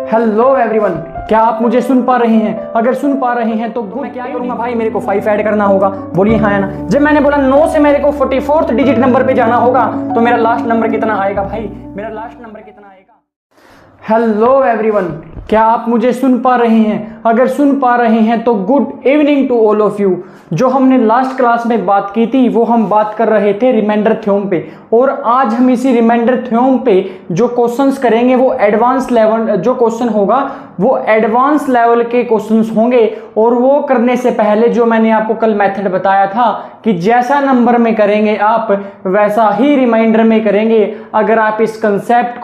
Hello everyone, क्या आप मुझे सुन पा रहे हैं? अगर सुन पा रहे हैं तो मैं क्या करूंगा भाई, मेरे को 5 ऐड करना होगा। बोलिए हाँ या ना। जब मैंने बोला 9 से मेरे को 44th डिजिट नंबर पे जाना होगा तो मेरा लास्ट नंबर कितना आएगा भाई? मेरा लास्ट नंबर कितना आएगा? हेलो एवरीवन, क्या आप मुझे सुन पा रहे हैं? अगर सुन पा रहे हैं तो good evening to all of you. जो हमने लास्ट क्लास में बात की थी वो हम बात कर रहे थे रिमाइंडर थ्योरम पे, और आज हम इसी रिमाइंडर थ्योरम पे जो क्वेश्चंस करेंगे वो एडवांस लेवल, जो क्वेश्चन होगा वो एडवांस लेवल के क्वेश्चंस होंगे। और वो करने से पहले जो मैंने आपको कल मेथड बताया था कि जैसा नंबर में करेंगे आप वैसा ही रिमाइंडर में करेंगे। अगर आप इस कंसेप्ट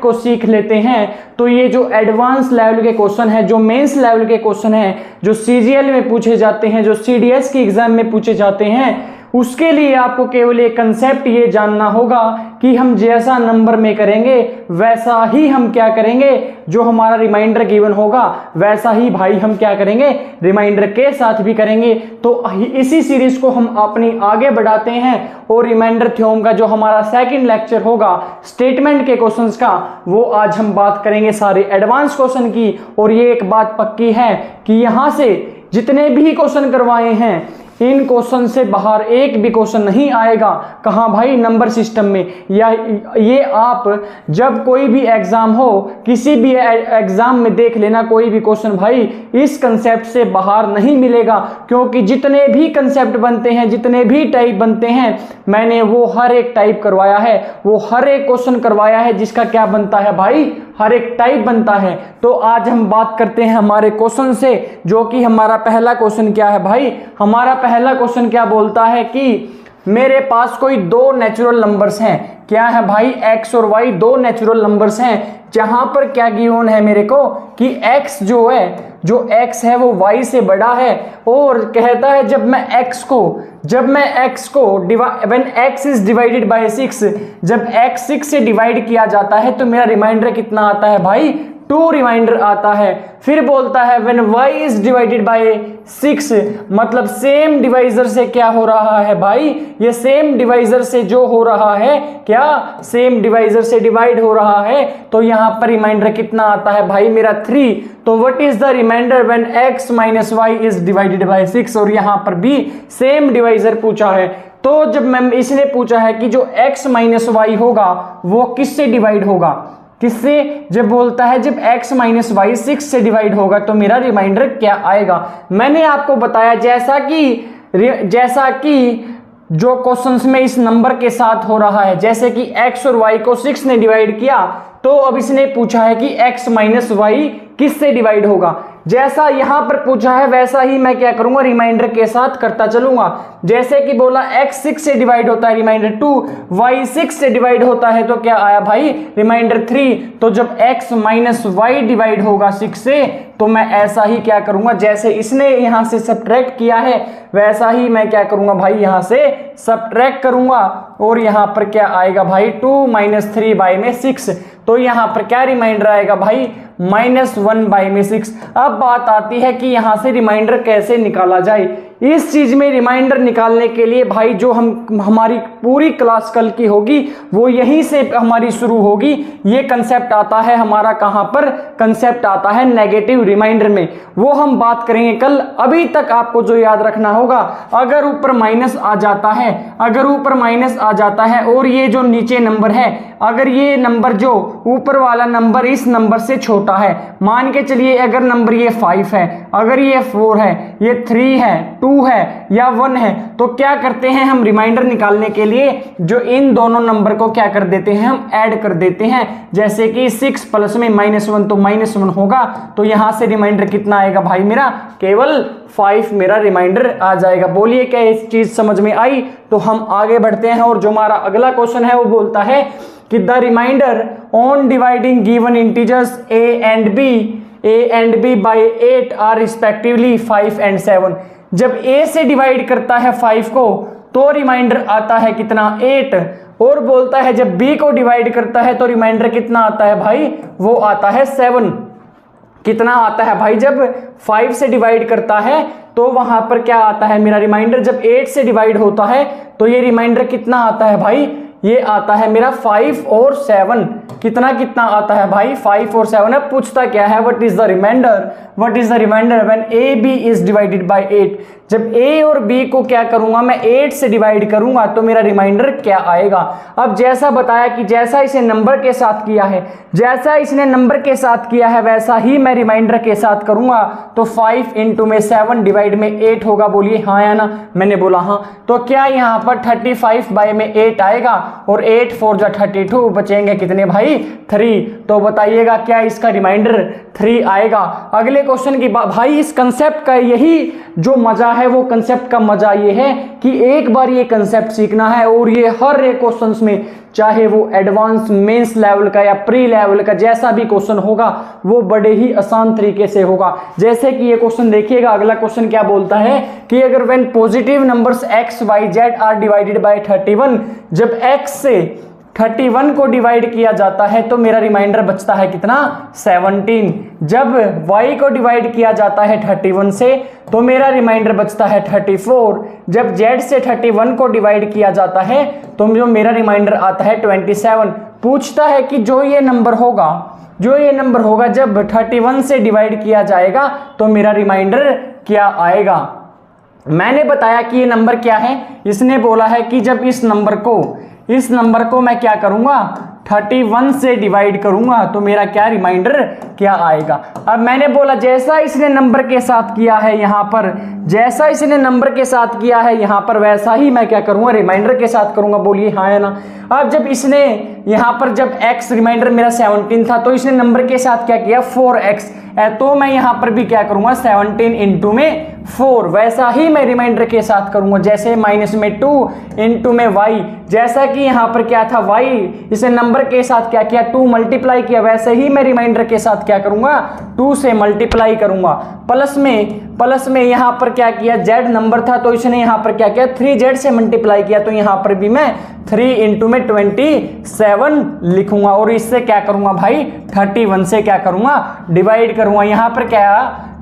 को सीख लेते हैं तो ये जो एडवांस लेवल के क्वेश्चन है, जो मेंस लेवल के क्वेश्चन है, जो सीजीएल में पूछे जाते हैं, जो सीडीएस की एग्जाम में पूछे जाते हैं, उसके लिए आपको केवल एक कंसेप्ट ये जानना होगा कि हम जैसा नंबर में करेंगे वैसा ही हम क्या करेंगे, जो हमारा रिमाइंडर गिवन होगा वैसा ही भाई हम क्या करेंगे, रिमाइंडर के साथ भी करेंगे। तो इसी सीरीज को हम अपनी आगे बढ़ाते हैं और रिमाइंडर थ्योरम का जो हमारा सेकंड लेक्चर होगा स्टेटमेंट के क्वेश्चंस का, वो आज हम बात करेंगे सारे एडवांस क्वेश्चन की। और ये एक बात पक्की है कि यहां से जितने भी क्वेश्चन करवाए हैं इन क्वेश्चन से बाहर एक भी क्वेश्चन नहीं आएगा। कहाँ भाई? नंबर सिस्टम में। या ये आप जब कोई भी एग्जाम हो, किसी भी एग्जाम में देख लेना, कोई भी क्वेश्चन भाई इस कंसेप्ट से बाहर नहीं मिलेगा। क्योंकि जितने भी कंसेप्ट बनते हैं, जितने भी टाइप बनते हैं, मैंने वो हर एक टाइप करवाया है, वो हर एक क्वेश्चन करवाया है जिसका क्या बनता है भाई, हर एक टाइप बनता है। तो आज हम बात करते हैं हमारे क्वेश्चन से, जो कि हमारा पहला क्वेश्चन क्या है भाई? हमारा पहला क्वेश्चन क्या बोलता है कि मेरे पास कोई दो नेचुरल नंबर्स हैं। क्या है भाई? x और y दो नेचुरल नंबर्स हैं, जहां पर क्या गिवन है मेरे को कि x जो x है वो y से बड़ा है। और कहता है जब मैं x को when x is divided by 6, जब x 6 से डिवाइड किया जाता है तो मेरा रिमाइंडर कितना आता है भाई? 2 रिमाइंडर आता है। फिर बोलता है when y is divided by 6, मतलब सेम डिवाइजर से क्या हो रहा है भाई? ये सेम डिवाइजर से जो हो रहा है, क्या सेम डिवाइजर से डिवाइड हो रहा है, तो यहां पर रिमाइंडर कितना आता है भाई? मेरा 3। तो what is the remainder when x minus y is divided by 6? और यहां पर भी सेम डिवाइजर पूछा है। तो जब मैं इसने पूछा है कि जो x माइनस y होगा वो किससे डिवाइड होगा, किससे? जब बोलता है जब x माइनस वाई 6 से डिवाइड होगा तो मेरा रिमाइंडर क्या आएगा। मैंने आपको बताया जैसा कि जो क्वेश्चंस में इस नंबर के साथ हो रहा है, जैसे कि x और y को 6 ने डिवाइड किया, तो अब इसने पूछा है कि x माइनस वाई किससे डिवाइड होगा। जैसा यहां पर पूछा है वैसा ही मैं क्या करूंगा, रिमाइंडर के साथ करता चलूंगा। जैसे कि बोला x 6 से डिवाइड होता है रिमाइंडर 2, y 6 से डिवाइड होता है तो क्या आया भाई? रिमाइंडर 3। तो जब x माइनस वाई डिवाइड होगा 6 से तो मैं ऐसा ही क्या करूंगा, जैसे इसने यहां से सब्ट्रैक्ट किया है वैसा ही मैं क्या करूंगा भाई, यहां से सब्ट्रैक्ट करूंगा। और यहां पर क्या आएगा भाई? 2 माइनस 3 बाई में 6। तो यहां पर क्या रिमाइंडर आएगा भाई? -1 बाई में 6। अब बात आती है कि यहां से रिमाइंडर कैसे निकाला जाए। इस चीज में रिमाइंडर निकालने के लिए भाई जो हमारी पूरी क्लास कल की होगी वो यहीं से हमारी शुरू होगी। ये कंसेप्ट आता है हमारा कहां पर? कंसेप्ट आता है नेगेटिव रिमाइंडर में, वो हम बात करेंगे कल। अभी तक आपको जो याद रखना होगा, अगर ऊपर माइनस आ जाता है और ये जो नीचे नंबर है, अगर ये नंबर जो ऊपर वाला नंबर इस नंबर से छोटा है, मान के चलिए अगर नंबर ये 5 है, अगर ये 4 है, ये 3 है, 2 है या 1 है, तो क्या करते हैं हम रिमाइंडर निकालने के लिए जो इन दोनों नंबर को क्या कर देते हैं, हम ऐड कर देते हैं। जैसे कि 6 प्लस में -1 तो -1 होगा, तो यहां से रिमाइंडर कितना आएगा भाई? मेरा केवल 5 मेरा रिमाइंडर आ जाएगा। बोलिए क्या इस चीज समझ में आई? तो हम आगे बढ़ते हैं और जो हमारा अगला क्वेश्चन है वो बोलता है कि the remainder on dividing given integers a and b by 8 are respectively 5 and 7। जब a से डिवाइड करता है 5 को तो रिमाइंडर आता है कितना? 8। और बोलता है जब b को डिवाइड करता है तो रिमाइंडर कितना आता है भाई? वो आता है 7। कितना आता है भाई? जब 5 से डिवाइड करता है तो वहां पर क्या आता है मेरा रिमाइंडर? जब 8 से डिवाइड होता है तो ये रिमाइंडर कितना आता है भाई? ये आता है मेरा 5 और 7। कितना कितना आता है भाई 5 और 7। अब पूछता क्या है what is the remainder, what is the remainder when A B is divided by 8। जब ए और बी को क्या करूंगा मैं 8 से डिवाइड करूंगा तो मेरा रिमाइंडर क्या आएगा। अब जैसा बताया कि जैसा इसे नंबर के साथ किया है, जैसा इसने नंबर के साथ किया है वैसा ही मैं रिमाइंडर के साथ करूंगा। तो 5 इंटू में 7 डिवाइड में 8 होगा। बोलिए हाँ या ना। मैंने बोला हाँ। तो क्या यहाँ पर 35 बाय में 8 आएगा और 8 4 जा 32, बचेंगे कितने भाई 3। तो बताइएगा क्या इसका रिमाइंडर 3 आएगा। अगले क्वेश्चन की बात भाई, इस कंसेप्ट का यही जो मजा है, वो कंसेप्ट का मजा ये है कि एक बार ये कंसेप्ट सीखना है और ये हर एक क्वेश्चंस में, चाहे वो एडवांस मेंस लेवल का या प्री लेवल का, जैसा भी क्वेश्चन होगा वो बड़े ही आसान तरीके से होगा। जैसे कि ये क्वेश्चन देखिएगा, अगला क्वेश्चन क्या बोलता है कि अगर when positive numbers x y z are divided by 31, जब x से 31 को डिवाइड किया जाता है तो मेरा रिमाइंडर बचता है कितना 17। जब y को डिवाइड किया जाता है 31 से तो मेरा रिमाइंडर बचता है 34। जब z से 31 को डिवाइड किया जाता है तो जो मेरा रिमाइंडर आता है 27। पूछता है कि जो ये नंबर होगा जब 31 से डिवाइड किया जाएगा तो मेरा रिमाइंडर क्या आएगा। मैंने बताया कि ये नंबर क्या है। इसने बोला है कि जब इस नंबर को मैं क्या करूंगा 31 से डिवाइड करूंगा तो मेरा क्या रिमाइंडर क्या आएगा। अब मैंने बोला जैसा इसने नंबर के साथ किया है यहाँ पर, जैसा इसने नंबर के साथ किया है यहाँ पर, वैसा ही मैं क्या करूंगा रिमाइंडर के साथ करूंगा। बोलिए हाँ या ना। अब जब इसने यहाँ पर जब x रिमाइंडर मेरा 17 था तो इसने नंबर के साथ क्या किया 4x, तो मैं यहाँ पर भी क्या करूंगा 17 इंटू में 4, वैसा ही मैं रिमाइंडर के साथ करूंगा। जैसे माइनस में 2 इंटू में y, जैसा कि यहाँ पर क्या था y, इसे नंबर के साथ क्या किया 2 मल्टीप्लाई किया, वैसे ही मैं रिमाइंडर के साथ क्या करूंगा 2 से मल्टीप्लाई करूंगा। प्लस में यहाँ पर क्या किया z नंबर था तो इसने यहाँ पर क्या किया 3z से मल्टीप्लाई किया, तो यहाँ पर भी मैं 3 इंटू में 27 लिखूंगा और इससे क्या करूंगा भाई 31 से क्या करूंगा डिवाइड करूंगा। यहाँ पर क्या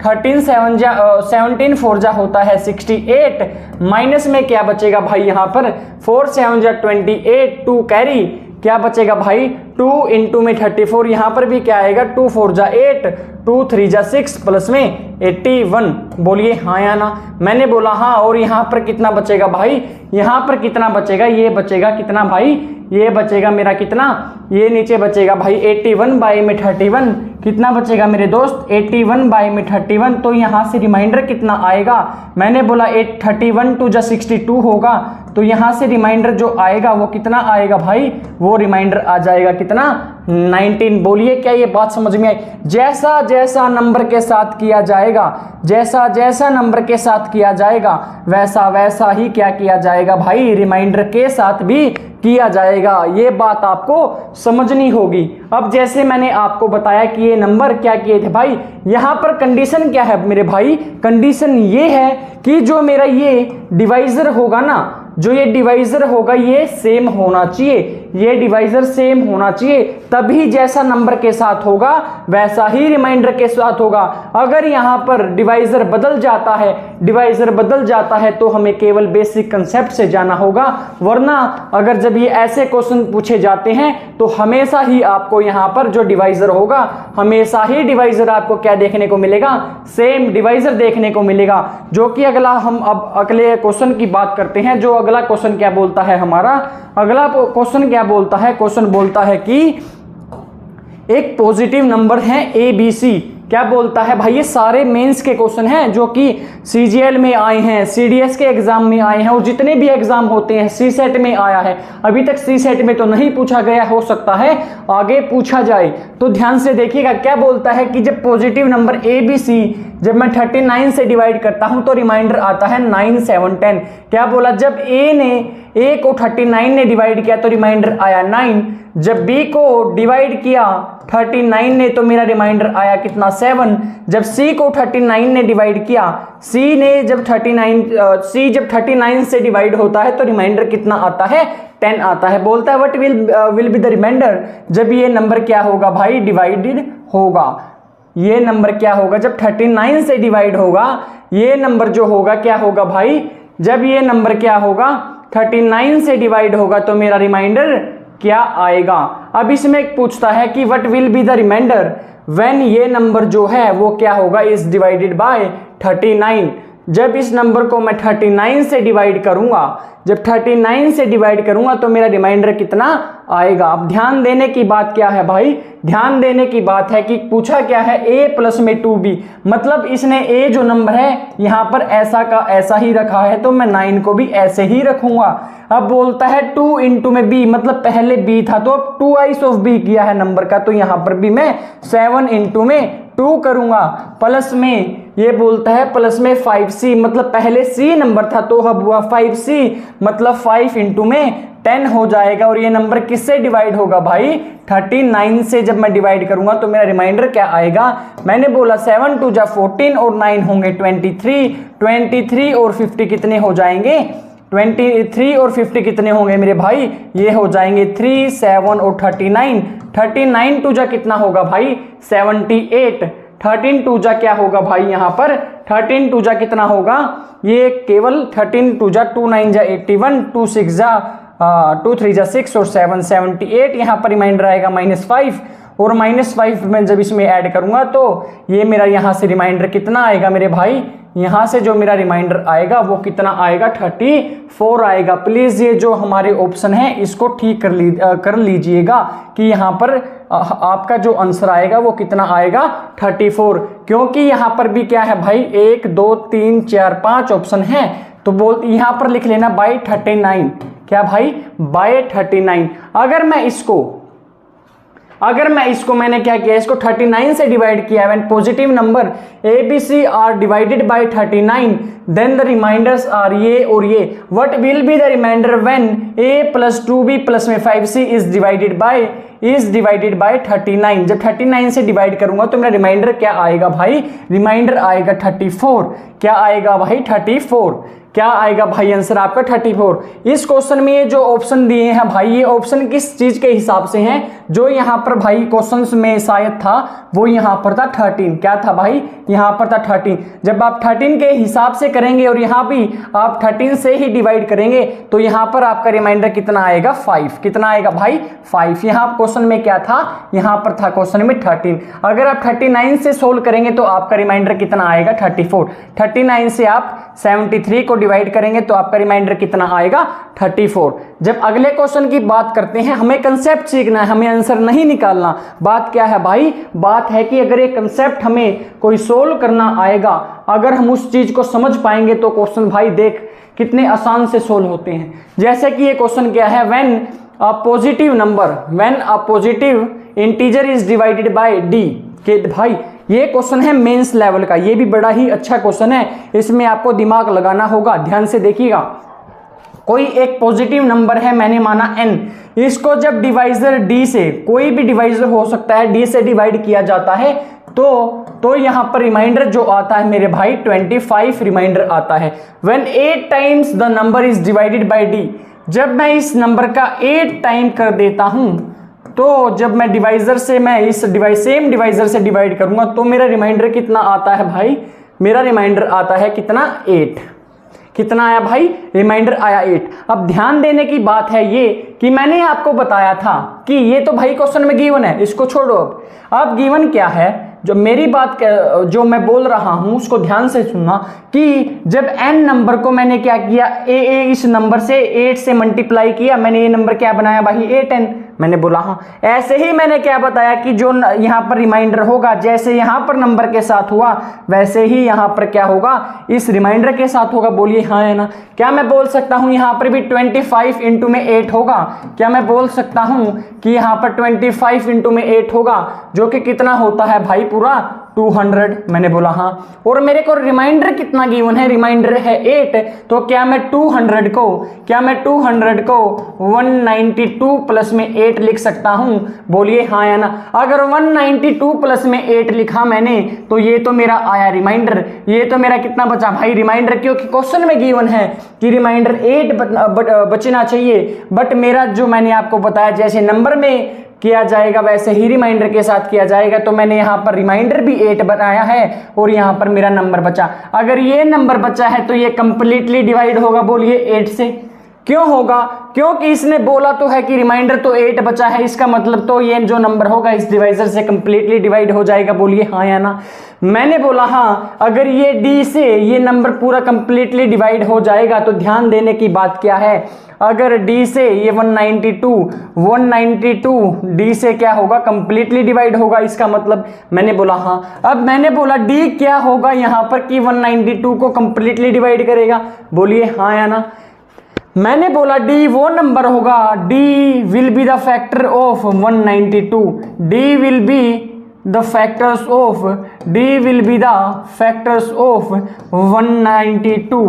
17 4 जा होता है 68, माइनस में क्या बचेगा भाई यहाँ पर 4 7 जा 28, 2 कैरी, क्या बचेगा भाई 2 इंटू में 34, यहाँ पर भी क्या आएगा 2 4 जा 8, 2 3 जा 6, प्लस में 81। बोलिए हाँ या ना। मैंने बोला हाँ। और यहाँ पर कितना बचेगा भाई, यहाँ पर कितना बचेगा, ये बचेगा कितना भाई, ये बचेगा मेरा कितना, ये नीचे बचेगा भाई 81 बाई में 31, कितना बचेगा मेरे दोस्त 81 बाई में 31। तो यहाँ से रिमाइंडर कितना आएगा, मैंने बोला 31 2 जा 62 होगा, तो यहाँ से रिमाइंडर जो आएगा वो कितना आएगा भाई, वो रिमाइंडर आ जाएगा कितना 19। बोलिए क्या ये बात समझ में आई। जैसा जैसा नंबर के साथ किया जाएगा, जैसा जैसा नंबर के साथ किया जाएगा वैसा वैसा ही क्या किया जाएगा भाई रिमाइंडर के साथ भी किया जाएगा। ये बात आपको समझनी होगी। अब जैसे मैंने आपको बताया कि ये नंबर क्या किए थे भाई, यहाँ पर कंडीशन क्या है मेरे भाई, कंडीशन ये है कि जो मेरा ये डिवाइजर होगा ना, जो ये डिवाइजर होगा ये सेम होना चाहिए, ये डिवाइजर सेम होना चाहिए, तभी जैसा नंबर के साथ होगा वैसा ही रिमाइंडर के साथ होगा। अगर यहाँ पर डिवाइजर बदल जाता है तो हमें केवल बेसिक कंसेप्ट से जाना होगा, वरना अगर जब ये ऐसे क्वेश्चन पूछे जाते हैं तो हमेशा ही आपको यहाँ पर जो डिवाइजर होगा, हमेशा ही डिवाइजर आपको क्या देखने को मिलेगा, सेम डिवाइजर देखने को मिलेगा। जो कि अगला हम अब अगले क्वेश्चन की बात करते हैं। जो अगला क्वेश्चन क्या बोलता है हमारा, अगला क्वेश्चन क्या बोलता है, क्वेश्चन बोलता है कि एक पॉजिटिव नंबर है ABC। क्या बोलता है भाई, ये सारे मेंस के क्वेश्चन हैं जो कि CGL में आए हैं, CDS के एग्जाम में आए हैं और जितने भी एग्जाम होते हैं, CSET में आया है। अभी तक CSET में तो नहीं पूछा गया, हो सकता है आगे पूछा जाए। तो ध्यान से देखिएगा क्या बोलता है कि जब पॉजिटिव नंबर ABC जब मैं 39 से डिवाइड करता हूं तो रिमाइंडर आता है 9 7 10। क्या बोला, जब A को 39 ने डिवाइड किया तो रिमाइंडर आया 9, जब B को डिवाइड किया 39 ने तो मेरा रिमाइंडर आया कितना 7, जब C को 39 ने डिवाइड किया, C जब 39 से डिवाइड होता है तो रिमाइंडर कितना आता है 10 आता है। बोलता है what will be the remainder, जब ये नंबर क्या होगा भाई डिवाइडेड होगा, ये नंबर क्या होगा जब 39 से डिवाइड होगा, ये नंबर जो होगा क्या होगा भाई, जब ये नंबर क्या होगा 39 से डिवाइड होगा तो मेरा रिमाइंडर क्या आएगा। अब इसमें एक पूछता है कि what will be the remainder when ये नंबर जो है वो क्या होगा, इज डिवाइडेड बाय 39। जब इस नंबर को मैं 39 से डिवाइड करूंगा, जब 39 से डिवाइड करूंगा तो मेरा रिमाइंडर कितना आएगा। अब ध्यान देने की बात क्या है भाई, ध्यान देने की बात है कि पूछा क्या है a प्लस में 2b, मतलब इसने a जो नंबर है यहां पर ऐसा का ऐसा ही रखा है तो मैं 9 को भी ऐसे ही रखूंगा। अब बोलता है 2 इंटू में b, मतलब पहले b था तो अब 2 ऑफ b किया है नंबर का, तो यहां पर भी मैं 7 इंटू में 2 करूंगा। प्लस में ये बोलता है प्लस में 5c, मतलब पहले c नंबर था तो अब हुआ 5c, मतलब 5 इंटू में 10 हो जाएगा। और ये नंबर किससे डिवाइड होगा भाई, 39 से जब मैं डिवाइड करूंगा तो मेरा रिमाइंडर क्या आएगा, मैंने बोला 7 2 जा 14 और 9 होंगे 23 और 50 कितने हो जाएंगे, 23 और 50 कितने होंगे मेरे भाई, ये हो जाएंगे 3 7 और 39 2 जा कितना होगा भाई 78, 13 2 जा क्या होगा भाई यहाँ पर 13 2 जा कितना होगा, ये केवल 13 2 जा 2 9 जा 81, 2 6 जा 2 3 जा 6 और 7 78, यहाँ पर रिमाइंडर आएगा -5 और -5 में जब इसमें ऐड करूंगा तो ये मेरा यहाँ से रिमाइंडर कितना आएगा मेरे भाई, यहाँ से जो मेरा रिमाइंडर आएगा वो कितना आएगा 34 आएगा। प्लीज ये जो हमारे ऑप्शन है इसको ठीक कर लीजिएगा कि यहाँ पर आपका जो आंसर आएगा वो कितना आएगा 34, क्योंकि यहाँ पर भी क्या है भाई 1 2 3 4 5 ऑप्शन है, तो बोल यहाँ पर लिख लेना बाय 39, क्या भाई बाय 39। अगर मैं इसको मैंने क्या किया, इसको 39 से डिवाइड किया, when positive number A B C are divided by 39 then the remainders are ये और ये, what will be the remainder when a plus 2b plus में 5c इज डिवाइडेड बाय 39। जब 39 से डिवाइड करूंगा तो मेरा रिमाइंडर क्या आएगा भाई, रिमाइंडर आएगा 34, क्या आएगा भाई 34, क्या आएगा भाई आंसर आपका 34। इस क्वेश्चन में ये जो ऑप्शन दिए हैं भाई, ये ऑप्शन किस चीज के हिसाब से हैं, जो यहाँ पर भाई क्वेश्चंस में शायद था वो यहाँ पर था 13, क्या था भाई यहाँ पर था 13। जब आप 13 के हिसाब से करेंगे और यहाँ भी आप 13 से ही डिवाइड करेंगे तो यहाँ पर आपका रिमाइंडर कितना आएगा 5, कितना आएगा भाई 5। यहाँ क्वेश्चन में क्या था, यहाँ पर था क्वेश्चन में 13। अगर आप 39 से सोल्व करेंगे तो आपका रिमाइंडर कितना आएगा 34। 39 से आप 73 को डिवाइड करेंगे तो आपका रिमाइंडर कितना आएगा 34। जब अगले क्वेश्चन की बात करते हैं, हमें कंसेप्ट सीखना है, हमें आंसर नहीं निकालना। बात क्या है भाई, बात है कि अगर एक कंसेप्ट हमें कोई सोल्व करना आएगा, अगर हम उस चीज को समझ पाएंगे तो क्वेश्चन भाई देख कितने आसान से सोल्व होते हैं। जैसे कि ये क्वेश्चन क्या है, when a positive integer is divided bye d, के भाई ये क्वेश्चन है मेंस लेवल का, ये भी बड़ा ही अच्छा क्वेश्चन है, इसमें आपको दिमाग लगाना होगा। ध्यान से देखिएगा, कोई एक पॉजिटिव नंबर है, मैंने माना n, इसको जब डिवाइजर d से, कोई भी डिवाइजर हो सकता है, d से डिवाइड किया जाता है तो यहां पर रिमाइंडर जो आता है मेरे भाई 25 रिमाइंडर आता है। When 8 times the number is divided bye d, जब मैं इस नंबर का 8 टाइम कर देता हूं तो जब मैं डिवाइजर से मैं इस सेम डिवाइजर से डिवाइड करूंगा तो मेरा रिमाइंडर कितना आता है भाई, मेरा रिमाइंडर आता है कितना 8, कितना आया भाई रिमाइंडर आया 8। अब ध्यान देने की बात है ये कि मैंने आपको बताया था कि ये तो भाई क्वेश्चन में गिवन है, इसको छोड़ो। अब गिवन क्या है, जो मेरी बात जो मैं बोल रहा हूं उसको ध्यान से सुनना कि जब n नंबर को मैंने क्या किया, a इस नंबर से 8 से मल्टीप्लाई किया, मैंने ये नंबर क्या बनाया भाई 8n, मैंने बोला हाँ। ऐसे ही मैंने क्या बताया कि जो यहाँ पर रिमाइंडर होगा, जैसे यहाँ पर नंबर के साथ हुआ वैसे ही यहाँ पर क्या होगा, इस रिमाइंडर के साथ होगा। बोलिए हाँ है ना। क्या मैं बोल सकता हूँ यहाँ पर भी 25 इंटू में 8 होगा, क्या मैं बोल सकता हूँ कि यहाँ पर 25 इंटू में 8 होगा, जो कि कितना होता है भाई पूरा 200, मैंने बोला हाँ। और मेरे को रिमाइंडर कितना गिवन है, रिमाइंडर है 8, तो क्या मैं 200 को 192 प्लस में 8 लिख सकता हूं, बोलिए हाँ या ना। अगर 192 प्लस में 8 लिखा मैंने तो ये तो मेरा आया रिमाइंडर, ये तो मेरा कितना बचा भाई रिमाइंडर, क्योंकि क्वेश्चन में गिवन है कि रिमाइंडर 8 बचना चाहिए। बट मेरा जो मैंने आपको बताया जैसे नंबर में किया जाएगा वैसे ही रिमाइंडर के साथ किया जाएगा, तो मैंने यहाँ पर रिमाइंडर भी 8 बनाया है और यहाँ पर मेरा नंबर बचा। अगर ये नंबर बचा है तो ये कंप्लीटली डिवाइड होगा, बोलिए 8 से, क्यों होगा? क्योंकि इसने बोला तो है कि रिमाइंडर तो 8 बचा है, इसका मतलब तो ये जो नंबर होगा इस डिवाइजर से कंप्लीटली डिवाइड हो जाएगा। बोलिए हाँ या ना। मैंने बोला हाँ, अगर ये डी से ये नंबर पूरा कंप्लीटली डिवाइड हो जाएगा तो ध्यान देने की बात क्या है, अगर डी से ये 192 डी से क्या होगा, कंप्लीटली डिवाइड होगा, इसका मतलब मैंने बोला हाँ। अब मैंने बोला डी क्या होगा यहाँ पर कि 192 को कंप्लीटली डिवाइड करेगा। बोलिए हाँ या ना। मैंने बोला डी वो नंबर होगा, D will be the factor of 192, D will be the factors of 192।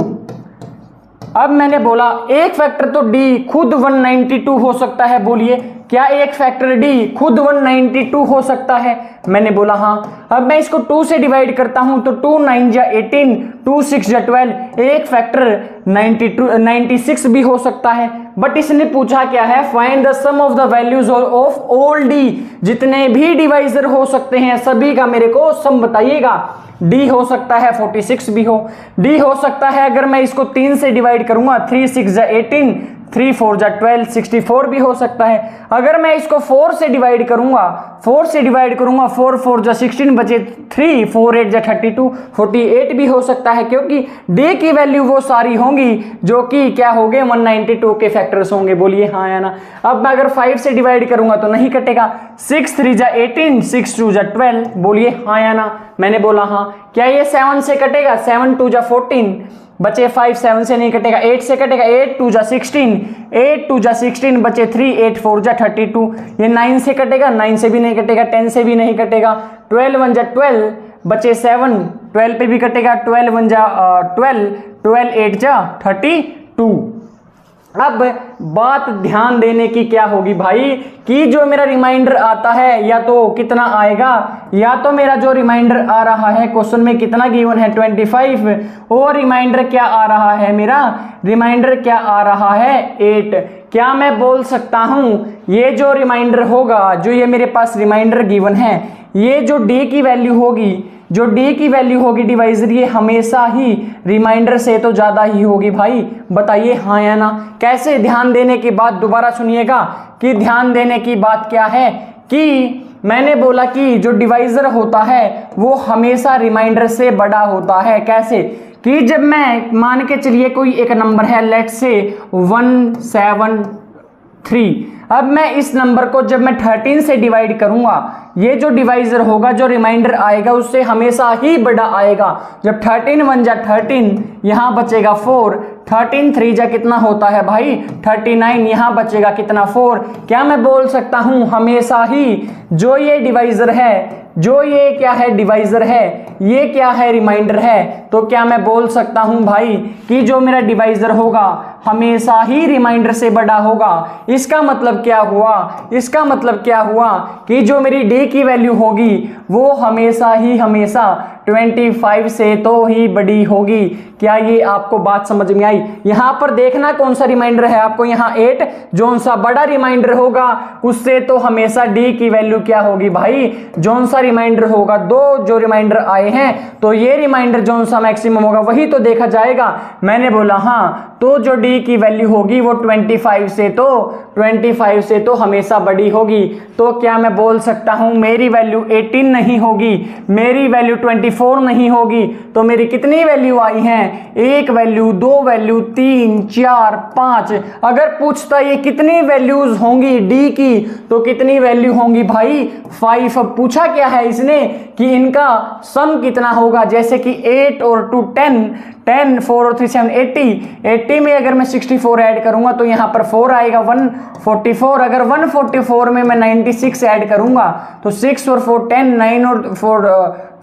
अब मैंने बोला एक फैक्टर तो डी खुद 192 हो सकता है। बोलिए क्या एक फैक्टर डी खुद 192 हो सकता है? मैंने बोला हाँ। अब मैं इसको 2 से डिवाइड करता हूं तो 2 9 जा 18, 2 6 जा 12, एक फैक्टर 96 भी हो सकता है। बट इसने पूछा क्या है, find the sum of the values of all D, जितने भी डिवाइजर हो सकते हैं सभी का मेरे को सम बताइएगा। डी हो सकता है 46 भी हो, डी हो सकता है अगर मैं इसको 3 से डिवाइड करूंगा 3 6 जा 18, 3 4 जा 12, 64 भी हो सकता है। अगर मैं इसको 4 से डिवाइड करूंगा 4 4 जा 16 बचे 3 4 8 जा 32, 48 भी हो सकता है, क्योंकि डी की वैल्यू वो सारी होंगी जो कि क्या होंगे 192 के फैक्टर्स होंगे। बोलिए हाँ या ना। अब मैं अगर 5 से डिवाइड करूंगा तो नहीं कटेगा, 6 3 जा 18, 6 2 जा 12। बोलिए हाँ या ना। मैंने बोला हाँ। क्या ये 7 से कटेगा, 7 2 जा 14 बचे 5, 7 से नहीं कटेगा, 8 से कटेगा, 8 2 जा 16, 8 2 जा 16 बचे 3, 8 4 जा 32। ये 9 से कटेगा, 9 से भी नहीं कटेगा, 10 से भी नहीं कटेगा, 12 1 जा 12 बचे 7, 12 पे भी कटेगा, 12 1 जा 12, 12 8 जा 32। अब बात ध्यान देने की क्या होगी भाई कि जो मेरा रिमाइंडर आता है या तो कितना आएगा, या तो मेरा जो रिमाइंडर आ रहा है क्वेश्चन में कितना गिवन है 25, और रिमाइंडर क्या आ रहा है, मेरा रिमाइंडर क्या आ रहा है 8। क्या मैं बोल सकता हूं ये जो रिमाइंडर होगा, जो ये मेरे पास रिमाइंडर गिवन है, ये जो डी की वैल्यू होगी, जो डी की वैल्यू होगी डिवाइजर, ये हमेशा ही रिमाइंडर से तो ज्यादा ही होगी भाई। बताइए हाँ या ना। कैसे? ध्यान देने की बात दोबारा सुनिएगा कि ध्यान देने की बात क्या है कि मैंने बोला कि जो डिवाइजर होता है वो हमेशा रिमाइंडर से बड़ा होता है। कैसे? कि जब मैं मान के चलिए कोई एक नंबर है, लेट से 173, अब मैं इस नंबर को जब मैं 13 से डिवाइड करूंगा, ये जो डिवाइजर होगा, जो रिमाइंडर आएगा उससे हमेशा ही बड़ा आएगा। जब 13 1 जा 13, यहां बचेगा 4, 13 3 जा कितना होता है भाई 39, यहां बचेगा कितना 4। क्या मैं बोल सकता हूं हमेशा ही जो ये डिवाइजर है, जो ये क्या है डिवाइजर है, ये क्या है रिमाइंडर है, तो क्या मैं बोल सकता हूं भाई कि जो मेरा डिवाइजर होगा हमेशा ही रिमाइंडर से बड़ा होगा। इसका मतलब क्या हुआ, इसका मतलब क्या हुआ कि जो मेरी डी की वैल्यू होगी वो हमेशा ही हमेशा 25 से तो ही बड़ी होगी। क्या ये आपको बात समझ में आई? यहां पर देखना कौन सा रिमाइंडर है आपको, यहाँ 8 जो सा बड़ा रिमाइंडर होगा उससे तो हमेशा डी की वैल्यू क्या होगी भाई, जो सा रिमाइंडर होगा, 2 जो रिमाइंडर आए हैं तो ये रिमाइंडर जो सा मैक्सिमम होगा वही तो देखा जाएगा। मैंने बोला हाँ, तो जो डी की वैल्यू होगी वो 25 से तो हमेशा बड़ी होगी। तो क्या मैं बोल सकता हूं मेरी वैल्यू 18 नहीं होगी, मेरी वैल्यू 24 नहीं होगी, तो मेरी कितनी वैल्यू आई हैं, 1 वैल्यू, 2 वैल्यू, 3 4 5। अगर पूछता ये कितनी वैल्यूज होंगी डी की, तो कितनी वैल्यू होंगी भाई 5। अब पूछा क्या है इसने कि इनका सम कितना होगा, जैसे कि 8 और 2 10, 10 4 और 3 7 80 में अगर मैं 64 ऐड करूंगा तो यहाँ पर 4 आएगा 144। अगर 144 में मैं 96 ऐड करूंगा तो 6 और 4 10, 9 और 4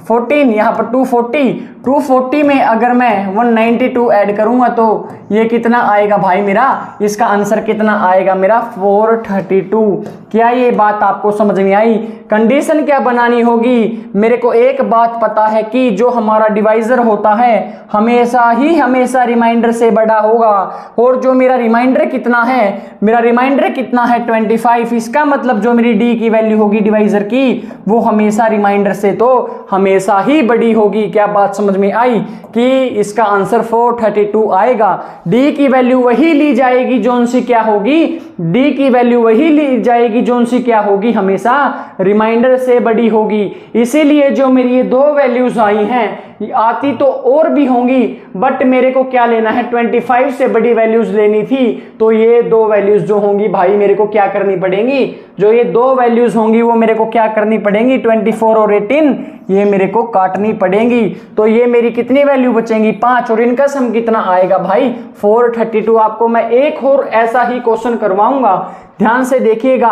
14, यहाँ पर 240 में अगर मैं 192 ऐड करूंगा तो ये कितना आएगा भाई मेरा, इसका आंसर कितना आएगा मेरा 432। क्या ये बात आपको समझ में आई? कंडीशन क्या बनानी होगी, मेरे को एक बात पता है कि जो हमारा डिवाइजर होता है हमेशा ही हमेशा रिमाइंडर से बड़ा होगा, और जो मेरा रिमाइंडर कितना है, मेरा रिमाइंडर कितना है 25। इसका मतलब जो मेरी डी की वैल्यू होगी डिवाइजर की वो हमेशा रिमाइंडर से तो हमेशा हमेशा ही बड़ी होगी। क्या बात समझ में आई कि इसका आंसर 432 आएगा। डी की वैल्यू वही ली जाएगी जो सी क्या होगी, डी की वैल्यू वही ली जाएगी जो सी क्या होगी, हमेशा रिमाइंडर से बड़ी होगी। इसीलिए जो मेरी ये दो वैल्यूज आई हैं, आती तो और भी होंगी बट मेरे को क्या लेना है, 25 से बड़ी वैल्यूज लेनी थी। तो ये दो वैल्यूज जो होंगी भाई मेरे को क्या करनी पड़ेंगी, जो ये दो वैल्यूज होंगी वो मेरे को क्या करनी पड़ेंगी, 24 और 18 ये मेरे को काटनी पड़ेंगी। तो ये मेरी कितनी वैल्यू बचेंगी, 5, और इनका सम कितना आएगा भाई 432। आपको मैं एक और ऐसा ही क्वेश्चन करवाऊंगा, ध्यान से देखिएगा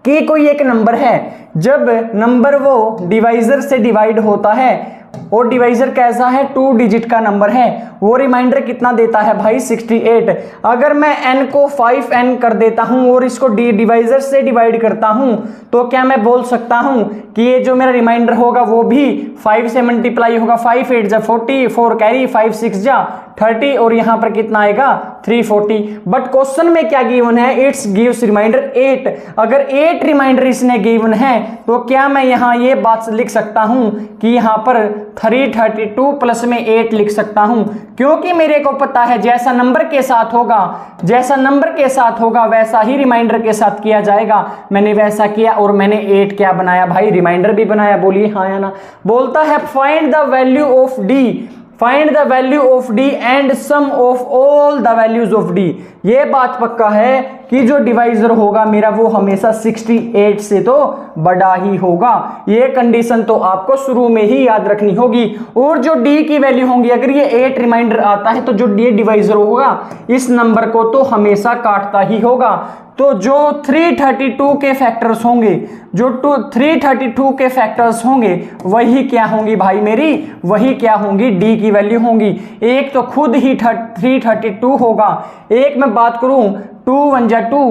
कि कोई एक नंबर है, जब नंबर वो डिवाइजर से डिवाइड होता है और डिवाइजर कैसा है, 2 डिजिट का नंबर है, वो रिमाइंडर कितना देता है भाई 68। अगर मैं n को 5n कर देता हूं और इसको डिवाइजर से डिवाइड करता हूं तो क्या मैं बोल सकता हूं कि ये जो मेरा रिमाइंडर होगा वो भी 5 से मल्टीप्लाई होगा, 5 8 जा 40, 4 कैरी, 5 6 जा 30 और यहां पर कितना आएगा 340। बट क्वेश्चन में क्या गिवन है, इट्स गिव्स रिमाइंडर 8। अगर 8 रिमाइंडर इसने गिवन है तो क्या मैं यहां ये बात लिख सकता हूं कि यहां पर 332 प्लस में 8 लिख सकता हूं, क्योंकि मेरे को पता है जैसा नंबर के साथ होगा, जैसा नंबर के साथ होगा वैसा ही रिमाइंडर के साथ किया जाएगा। मैंने वैसा किया और मैंने 8 क्या बनाया भाई, रिमाइंडर भी बनाया। बोलिए हाँ या ना। बोलता है find the value of D, find the value of D and sum of all the values of D. ये बात पक्का है कि जो डिवाइजर होगा मेरा वो हमेशा 68 से तो बड़ा ही होगा। ये कंडीशन तो आपको शुरू में ही याद रखनी होगी। और जो डी की वैल्यू होंगी, अगर ये 8 रिमाइंडर आता है तो जो डी डिवाइजर होगा इस नंबर को तो हमेशा काटता ही होगा। तो जो 332 के फैक्टर्स होंगे, जो 332 के फैक्टर्स होंगे वही क्या होंगी भाई मेरी, वही क्या होंगी, डी की वैल्यू होंगी। एक तो खुद ही 332 होगा। एक मैं बात करूं 2 1 जा 2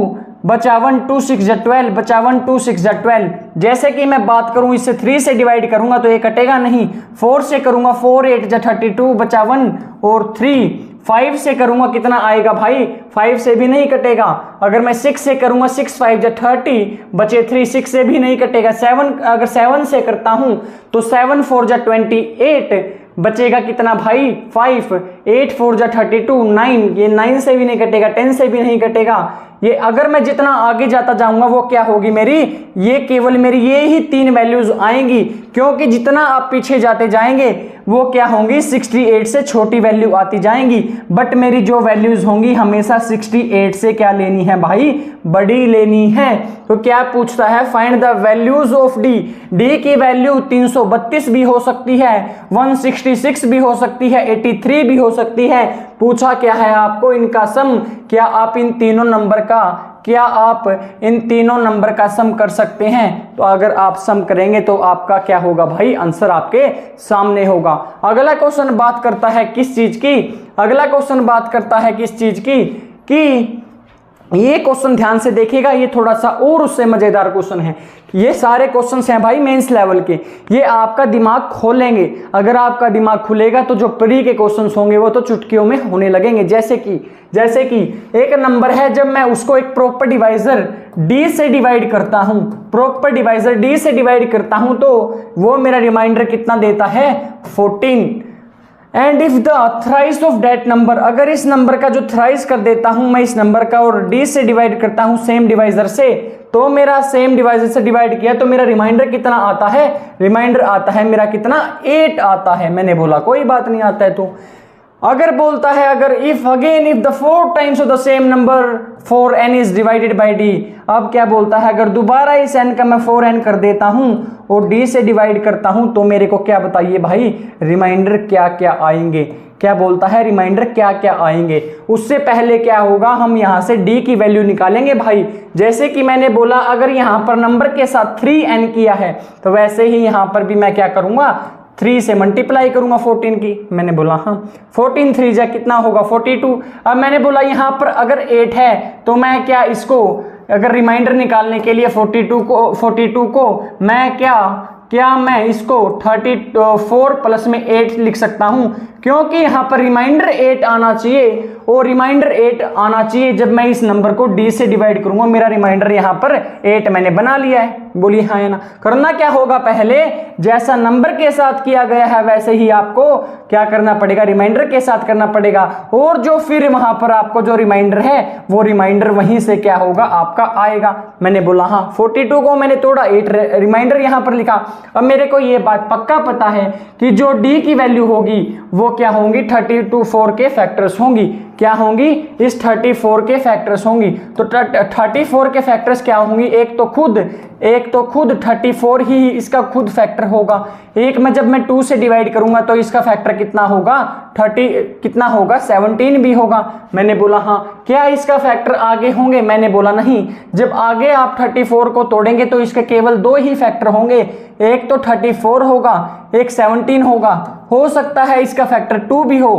बचा 1 2 6 जा 12 बचा 1 2 6 जा 12। जैसे कि मैं बात करूं इससे 3 से डिवाइड करूंगा तो ये कटेगा नहीं, 4 से करूंगा 4 8 जा 32 बचा 1 और 3, 5 से करूंगा कितना आएगा भाई, 5 से भी नहीं कटेगा। अगर मैं 6 से करूंगा 6 5 जा 30 बचे 3, 6 से भी नहीं कटेगा। 7 अगर 7 से करता हूं तो 7 4 जा 28 बचेगा कितना भाई 5, 8 4 जा 32 9, ये 9 से भी नहीं कटेगा, 10 से भी नहीं कटेगा। ये अगर मैं जितना आगे जाता जाऊंगा वो क्या होगी मेरी, ये केवल मेरी ये ही 3 वैल्यूज आएंगी, क्योंकि जितना आप पीछे जाते जाएंगे वो क्या होंगी 68 से छोटी वैल्यू आती जाएंगी। बट मेरी जो वैल्यूज होंगी हमेशा 68 से क्या लेनी है भाई, बड़ी लेनी है। तो क्या पूछता है, find the values of D. D की वैल्यू 332 भी हो सकती है, 166 भी हो सकती है, 83 भी हो सकती है। पूछा क्या है आपको, इनका सम। क्या आप इन तीनों नंबर का, क्या आप इन तीनों नंबर का सम कर सकते हैं? तो अगर आप सम करेंगे तो आपका क्या होगा भाई, आंसर आपके सामने होगा। अगला क्वेश्चन बात करता है किस चीज की, अगला क्वेश्चन बात करता है किस चीज की, कि ये क्वेश्चन ध्यान से देखिएगा, ये थोड़ा सा और उससे मजेदार क्वेश्चन है। ये सारे क्वेश्चंस हैं भाई मेंस लेवल के, ये आपका दिमाग खोलेंगे। अगर आपका दिमाग खुलेगा तो जो प्री के क्वेश्चंस होंगे वो तो चुटकियों में होने लगेंगे। जैसे कि एक नंबर है, जब मैं उसको एक प्रॉपर डिवाइजर डी से डिवाइड करता हूं, प्रॉपर डिवाइजर डी से डिवाइड करता हूं तो वो मेरा रिमाइंडर कितना देता है 14। And if the thrice of that number, अगर इस नंबर का जो थ्राइस कर देता हूं मैं इस नंबर का और डी से डिवाइड करता हूं सेम डिवाइजर से, तो मेरा सेम डिवाइजर से डिवाइड किया तो मेरा रिमाइंडर कितना आता है, रिमाइंडर आता है मेरा कितना 8 आता है। मैंने बोला कोई बात नहीं आता है। तो अगर बोलता है, अगर if again if the 4 times of the same number 4n is divided bye d, अब क्या बोलता है, अगर दोबारा इस n का मैं 4n कर देता हूं और d से डिवाइड करता हूं तो मेरे को क्या बताइए भाई, रिमाइंडर क्या क्या आएंगे। क्या बोलता है, रिमाइंडर क्या क्या आएंगे। उससे पहले क्या होगा, हम यहां से d की वैल्यू निकालेंगे भाई। जैसे कि मैंने बोला, अगर यहां पर नंबर के साथ 3n किया है तो वैसे ही यहां पर भी मैं क्या करूंगा, 3 से मल्टीप्लाई करूंगा 14 की। मैंने बोला हाँ, 14 3 जा कितना होगा 42। अब मैंने बोला यहां पर अगर 8 है तो मैं क्या इसको, अगर रिमाइंडर निकालने के लिए 42 को मैं क्या मैं इसको 34 प्लस में 8 लिख सकता हूं, क्योंकि यहां पर रिमाइंडर 8 आना चाहिए और रिमाइंडर 8 आना चाहिए जब मैं इस नंबर को d से डिवाइड करूंगा। मेरा रिमाइंडर यहां पर 8 मैंने बना लिया है। बोलिए हाँ या ना। करना क्या होगा, पहले जैसा नंबर के साथ किया गया है वैसे ही आपको क्या करना पड़ेगा, रिमाइंडर के साथ करना पड़ेगा। और जो फिर वहां पर आपको जो रिमाइंडर है वो रिमाइंडर वहीं से क्या होगा आपका आएगा। मैंने बोला हाँ 42 को मैंने तोड़ा, 8 रिमाइंडर यहां पर लिखा। अब मेरे को ये बात पक्का पता है कि जो डी की वैल्यू होगी वो क्या होंगी, 34 के फैक्टर्स होंगी। क्या होंगी, इस 34 के फैक्टर्स होंगी। तो 34 के फैक्टर्स क्या होंगी, एक तो खुद 34 ही इसका खुद फैक्टर होगा। एक में जब मैं 2 से डिवाइड करूंगा तो इसका फैक्टर कितना होगा, 17 भी होगा। मैंने बोला हाँ। क्या इसका फैक्टर आगे होंगे, मैंने बोला नहीं। जब आगे आप 34 को तोड़ेंगे तो इसके केवल 2 ही फैक्टर होंगे, एक तो 34 होगा, एक 17 होगा। हो सकता है इसका फैक्टर 2 भी हो,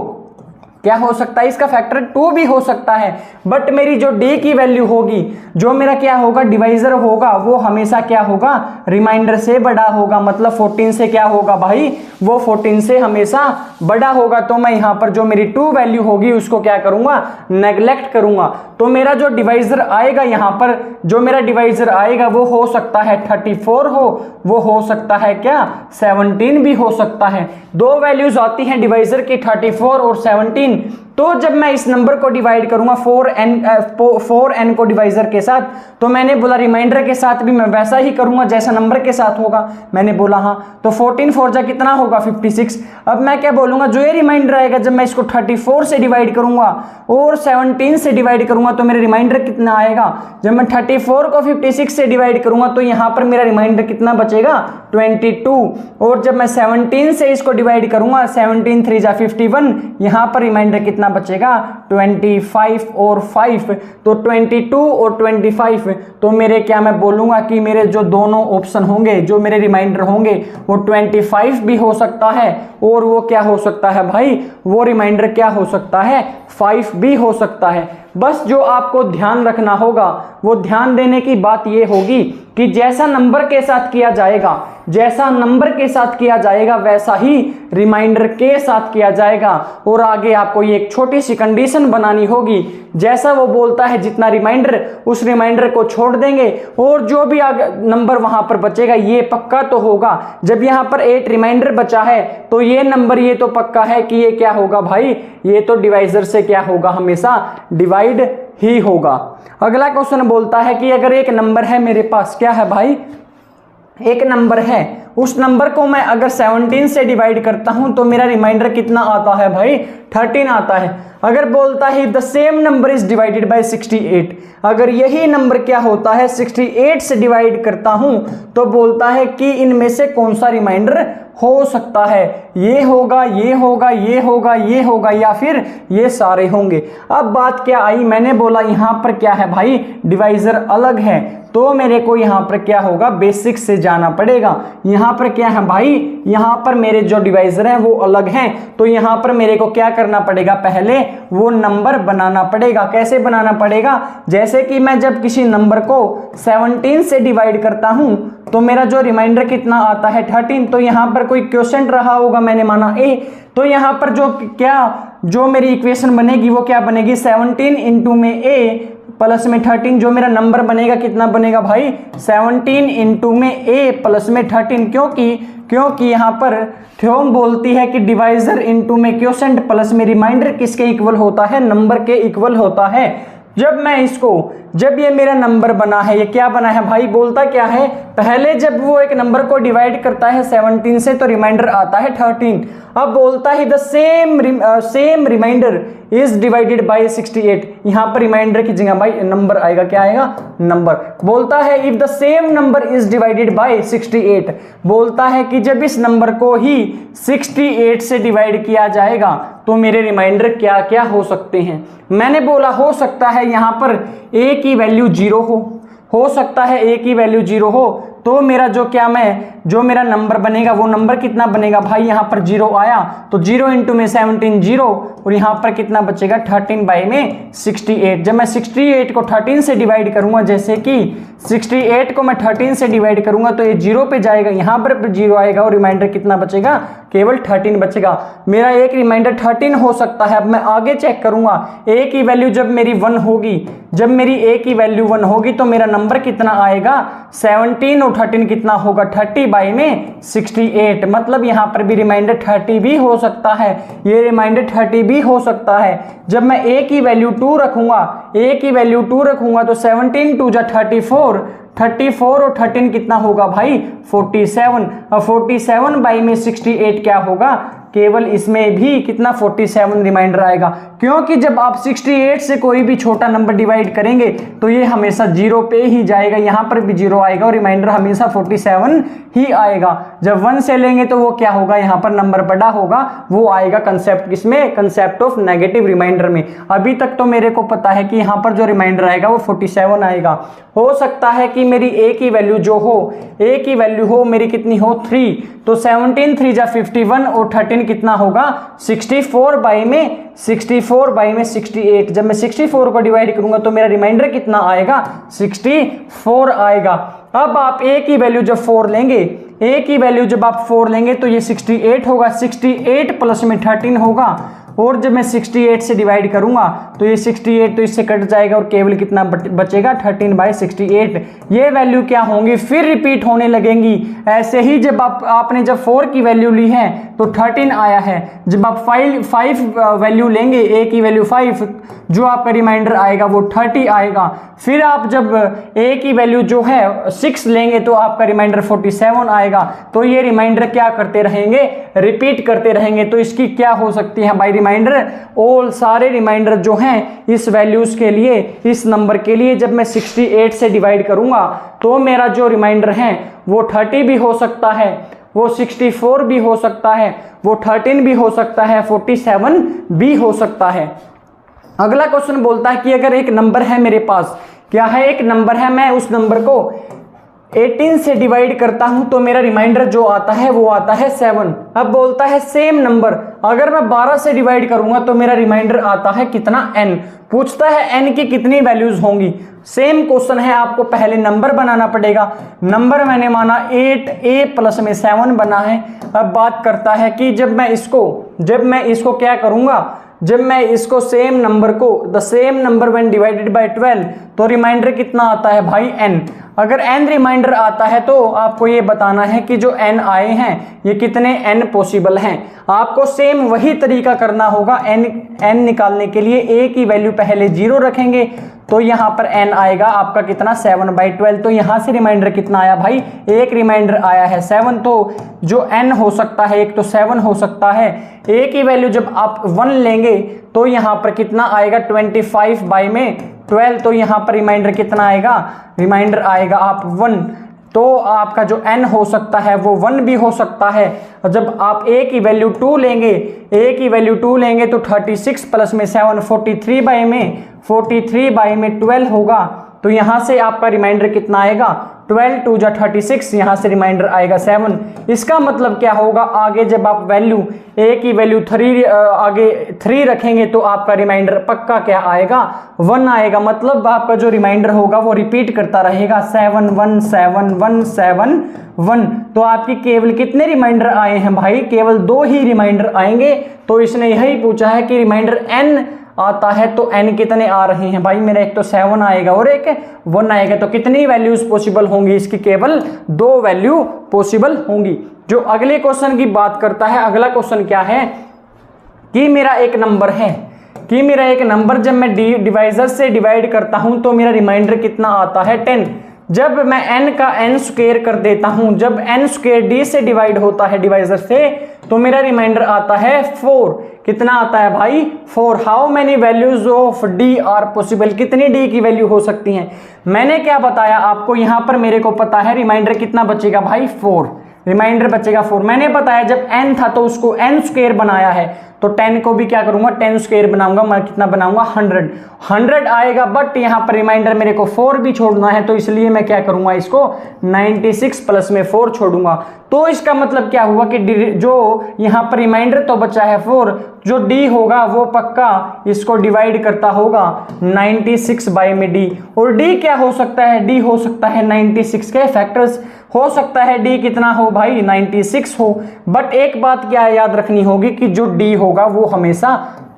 क्या हो सकता है, इसका फैक्टर 2 भी हो सकता है। बट मेरी जो डी की वैल्यू होगी, जो मेरा क्या होगा डिवाइजर होगा, वो हमेशा क्या होगा, रिमाइंडर से बड़ा होगा। मतलब 14 से क्या होगा भाई, वो 14 से हमेशा बड़ा होगा। तो मैं यहाँ पर जो मेरी 2 वैल्यू होगी उसको क्या करूंगा, नेग्लेक्ट करूंगा। तो मेरा जो डिवाइजर आएगा यहाँ पर, जो मेरा डिवाइजर आएगा वो हो सकता है 34 हो, वो हो सकता है क्या 17 भी हो सकता है। 2 वैल्यूज आती हैं डिवाइजर की, 34 और 17। तो जब मैं इस नंबर को डिवाइड करूंगा 4n को डिवाइजर के साथ, तो मैंने बोला रिमाइंडर के साथ भी मैं वैसा ही करूंगा जैसा नंबर के साथ होगा। मैंने बोला हाँ। तो 14 4 जा कितना होगा 56। अब मैं क्या बोलूंगा, जो ये रिमाइंडर आएगा जब मैं इसको 34 से डिवाइड करूंगा और 17 से डिवाइड करूंगा तो मेरा रिमाइंडर कितना आएगा। जब मैं 34 को 56 से डिवाइड करूंगा तो यहां पर मेरा रिमाइंडर कितना बचेगा 22। और जब मैं 17 से इसको डिवाइड करूंगा, 17 3 जा 51, यहां पर रिमाइंडर कितना बचेगा 25 और 5। तो 22 और 25। तो मेरे क्या मैं बोलूंगा कि मेरे जो दोनों ऑप्शन होंगे, जो मेरे रिमाइंडर होंगे, वो 25 भी हो सकता है और वो क्या हो सकता है भाई, वो रिमाइंडर क्या हो सकता है 5 भी हो सकता है। बस जो आपको ध्यान रखना होगा, वो ध्यान देने की बात ये होगी कि जैसा नंबर के साथ किया जाएगा, जैसा नंबर के साथ किया जाएगा वैसा ही रिमाइंडर के साथ किया जाएगा। और आगे आपको ये एक छोटी सी कंडीशन बनानी होगी, जैसा वो बोलता है जितना रिमाइंडर, उस रिमाइंडर को छोड़ देंगे और जो भी आगे नंबर वहां पर बचेगा ये पक्का तो होगा। जब यहाँ पर 8 रिमाइंडर बचा है तो ये नंबर ये तो पक्का है कि ये क्या होगा भाई, ये तो डिवाइजर से क्या होगा, हमेशा डिवाइड ही होगा। अगला क्वेश्चन बोलता है कि अगर एक नंबर है मेरे पास, क्या है भाई, एक नंबर है, उस नंबर को मैं अगर 17 से डिवाइड करता हूं तो मेरा रिमाइंडर कितना आता है भाई 13 आता है। अगर बोलता है the same number is divided by 68, अगर यही नंबर क्या होता है 68 से डिवाइड करता हूं तो बोलता है कि इनमें से कौन सा रिमाइंडर हो सकता है, ये होगा, ये होगा, ये होगा, ये होगा, या फिर ये सारे होंगे। अब बात क्या आई, मैंने बोला यहां पर क्या है भाई, डिवाइजर अलग है, तो मेरे को यहां पर क्या होगा, बेसिक से जाना पड़ेगा। यहां पर क्या है भाई, यहां पर मेरे जो डिवाइजर हैं वो अलग हैं, तो यहां पर मेरे को क्या करना पड़ेगा, पहले वो नंबर बनाना पड़ेगा। कैसे बनाना पड़ेगा, जैसे कि मैं जब किसी नंबर को 17 से डिवाइड करता हूं तो मेरा जो रिमाइंडर कितना आता है 13। तो यहां पर कोई क्वोशेंट रहा होगा, मैंने माना ए, तो यहां पर जो मेरी इक्वेशन बनेगी वो क्या बनेगी, 17 इंटू में ए प्लस में 13। जो मेरा नंबर बनेगा कितना बनेगा भाई 17 इंटू में ए प्लस में 13। क्योंकि यहां पर थ्योरम बोलती है कि डिवाइजर इंटू में क्वोशेंट प्लस में रिमाइंडर किसके इक्वल होता है, नंबर के इक्वल होता है। जब ये मेरा नंबर बना है, ये क्या बना है भाई, बोलता क्या है, पहले जब वो एक नंबर को डिवाइड करता है 17 से तो रिमाइंडर आता है 13। अब बोलता है the same remainder is divided by 68, यहां पर रिमाइंडर की जगह भाई नंबर आएगा, क्या आएगा, नंबर। बोलता है if the same number is divided by 68, बोलता है कि जब इस नंबर को ही 68 से डिवाइड किया जाएगा तो मेरे रिमाइंडर क्या क्या हो सकते हैं। मैंने बोला हो सकता है यहां पर a की वैल्यू 0 हो सकता है a की वैल्यू 0 हो, तो मेरा जो मेरा नंबर बनेगा वो नंबर कितना बनेगा भाई, यहां पर 0 आया तो 0 इंटू में 17 0, और यहां पर कितना बचेगा 13 बाई में 68। जब मैं 68 को 13 से डिवाइड करूंगा, जैसे कि 68 को मैं 13 से डिवाइड करूंगा तो ये 0 पे जाएगा, यहां पर 0 आएगा और रिमाइंडर कितना बचेगा, केवल 13 बचेगा। मेरा एक रिमाइंडर 13 हो सकता है। अब मैं आगे चेक करूंगा, a की वैल्यू जब मेरी 1 होगी, जब मेरी a की वैल्यू 1 होगी तो मेरा नंबर कितना आएगा 17 और 13 कितना होगा 30 बाई में 68, मतलब यहाँ पर भी रिमाइंडर 30 भी हो सकता है, ये रिमाइंडर 30 भी हो सकता है। जब मैं a की वैल्यू 2 रखूंगा, a की वैल्यू 2 रखूंगा तो 17 2 जा 34, 34 और 13 कितना होगा भाई 47, और 47 बाई में 68 क्या होगा, केवल इसमें भी कितना 47 रिमाइंडर आएगा, क्योंकि जब आप 68 से कोई भी छोटा नंबर डिवाइड करेंगे तो ये हमेशा जीरो पे ही जाएगा, यहाँ पर भी जीरो आएगा और रिमाइंडर हमेशा 47 ही आएगा। जब 1 से लेंगे तो वो क्या होगा, यहाँ पर नंबर बड़ा होगा, वो आएगा कंसेप्ट किसमें, कंसेप्ट ऑफ नेगेटिव रिमाइंडर में। अभी तक तो मेरे को पता है कि यहाँ पर जो रिमाइंडर आएगा वो 47 आएगा। हो सकता है कि मेरी a की वैल्यू जो हो, a की वैल्यू हो मेरी कितनी हो 3, तो 17 3 जा 51 और 13 कितना होगा 64 बाई में 68। जब मैं 64 को डिवाइड करूंगा तो मेरा रिमाइंडर कितना आएगा 64 आएगा। अब आप a की वैल्यू जब 4 लेंगे, a की वैल्यू जब आप 4 लेंगे तो ये 68 होगा, 68 प्लस में 13 होगा, और जब मैं 68 से डिवाइड करूंगा तो ये 68 तो इससे कट जाएगा और केवल कितना बचेगा 13 बाई 68। ये वैल्यू क्या होंगी फिर रिपीट होने लगेंगी। ऐसे ही जब आपने जब 4 की वैल्यू ली है तो 13 आया है, जब आप 5 वैल्यू लेंगे, a की वैल्यू 5, जो आपका रिमाइंडर आएगा वो 30 आएगा। फिर आप जब a की वैल्यू जो है 6 लेंगे तो आपका रिमाइंडर 47 आएगा। तो ये रिमाइंडर क्या करते रहेंगे, रिपीट करते रहेंगे। तो इसकी क्या हो सकती है भाई रिमाइंडर, ऑल सारे रिमाइंडर जो हैं इस वैल्यूज के लिए, इस नंबर के लिए जब मैं 68 से डिवाइड करूंगा तो मेरा जो रिमाइंडर है वो 30 भी हो सकता है, वो 64 भी हो सकता है, वो 13 भी हो सकता है, 47 भी हो सकता है। अगला क्वेश्चन बोलता है कि अगर एक नंबर है मेरे पास, क्या है, एक नंबर है, मैं उस नंबर को 18 से डिवाइड करता हूं तो मेरा रिमाइंडर जो आता है वो आता है 7। अब बोलता है सेम नंबर अगर मैं 12 से डिवाइड करूंगा तो मेरा रिमाइंडर आता है कितना n। पूछता है n की कितनी वैल्यूज होंगी। सेम क्वेश्चन है, आपको पहले नंबर बनाना पड़ेगा। नंबर मैंने माना 8a प्लस में 7 बना है। अब बात करता है कि जब मैं इसको क्या करूंगा, जब मैं इसको सेम नंबर को the same number when divided by 12 तो रिमाइंडर कितना आता है भाई n। अगर n रिमाइंडर आता है तो आपको ये बताना है कि जो n आए हैं ये कितने n पॉसिबल हैं। आपको सेम वही तरीका करना होगा। n निकालने के लिए a की वैल्यू पहले 0 रखेंगे तो यहाँ पर n आएगा आपका कितना 7/12। तो यहाँ से रिमाइंडर कितना आया भाई, एक रिमाइंडर आया है 7। तो जो n हो सकता है एक तो 7 हो सकता है। a की वैल्यू जब आप 1 लेंगे तो यहाँ पर कितना आएगा 25 बाई में 12। तो यहाँ पर रिमाइंडर कितना आएगा, रिमाइंडर आएगा आप 1। तो आपका जो n हो सकता है वो 1 भी हो सकता है। जब आप a की वैल्यू 2 लेंगे, a की वैल्यू 2 लेंगे तो 36 प्लस में 7 43 बाई में 12 होगा। तो यहाँ से आपका रिमाइंडर कितना आएगा 12 2 जा 36, यहाँ से रिमाइंडर आएगा 7। इसका मतलब क्या होगा, आगे जब आप वैल्यू a की वैल्यू 3 रखेंगे तो आपका रिमाइंडर पक्का क्या आएगा 1 आएगा। मतलब आपका जो रिमाइंडर होगा वो रिपीट करता रहेगा 7 1 7 1 7 1। तो आपकी केवल कितने रिमाइंडर आए हैं भाई, केवल 2 ही रिमाइंडर आएंगे। तो इसने यही पूछा है कि रिमाइंडर n आता है तो n कितने आ रहे हैं भाई, मेरा एक तो 7 आएगा और एक 1 आएगा। तो कितनी वैल्यूज पॉसिबल होंगी, इसकी केवल 2 वैल्यू पॉसिबल होंगी। जो अगले क्वेश्चन की बात करता है, अगला क्वेश्चन क्या है कि मेरा एक नंबर जब मैं डिवाइजर से डिवाइड करता हूं तो मेरा रिमाइंडर कितना आता है 10। जब मैं n का n स्क्वायर कर देता हूं, जब n स्क्वायर d से डिवाइड होता है डिवाइजर से तो मेरा रिमाइंडर आता है 4। कितना आता है भाई 4। How many values of d are possible, कितनी d की वैल्यू हो सकती हैं। मैंने क्या बताया आपको, यहां पर मेरे को पता है रिमाइंडर कितना बचेगा भाई 4, रिमाइंडर बचेगा 4। मैंने बताया जब n था तो उसको n स्क्वायर बनाया है तो 10 को भी क्या करूंगा 10 स्क्वायर बनाऊंगा, मैं कितना बनाऊंगा 100 आएगा। बट यहाँ पर रिमाइंडर मेरे को 4 भी छोड़ना है तो इसलिए मैं क्या करूंगा, इसको 96 प्लस में 4 छोड़ूंगा। तो इसका मतलब क्या हुआ कि जो यहाँ पर रिमाइंडर तो बचा है 4, जो d होगा वो पक्का इसको डिवाइड करता होगा 96 बाई में d। और d क्या हो सकता है, d हो सकता है 96 के फैक्टर्स, हो सकता है d कितना हो भाई 96 हो। बट एक बात क्या याद रखनी होगी कि जो d होगा वो हमेशा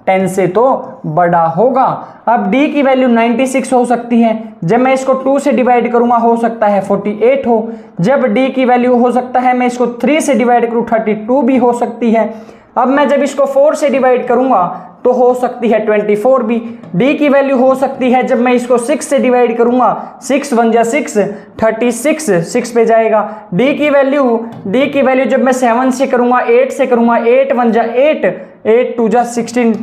10 से तो बड़ा होगा। अब d की वैल्यू 96 हो सकती है, जब मैं इसको 2 से डिवाइड करूंगा हो सकता है 48 हो, जब d की वैल्यू हो सकता है मैं इसको 3 से डिवाइड करूं 32 भी हो सकती है। अब मैं जब इसको 4 से डिवाइड करूंगा तो हो सकती है 24 भी। d की वैल्यू हो सकती है जब मैं इसको 6 से डिवाइड करूंगा, 6 1 जा 6 36 6 पे जाएगा। d की वैल्यू जब मैं 7 से करूंगा, 8 से करूंगा, 8 1 जा 8 8 2 जा 16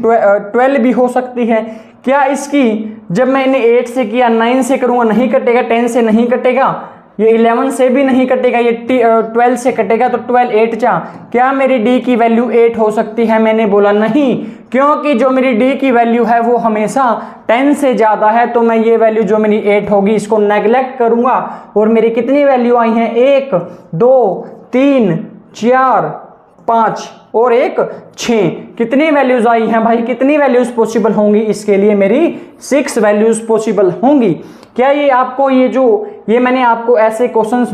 12 भी हो सकती है। क्या इसकी जब मैं इन्हें 8 से किया 9 से करूंगा नहीं कटेगा, 10 से नहीं कटेगा, ये 11 से भी नहीं कटेगा, ये 12 से कटेगा, तो 12 8 चा क्या मेरी d की वैल्यू 8 हो सकती है? मैंने बोला नहीं, क्योंकि जो मेरी d की वैल्यू है वो हमेशा 10 से ज़्यादा है। तो मैं ये वैल्यू जो मेरी 8 होगी इसको नेगलेक्ट करूंगा और मेरी कितनी वैल्यू आई हैं? 1 2 3 4 5 और 1 6। कितनी वैल्यूज आई हैं भाई? कितनी वैल्यूज पॉसिबल होंगी? इसके लिए मेरी 6 वैल्यूज पॉसिबल होंगी। क्या ये आपको ये मैंने आपको ऐसे क्वेश्चंस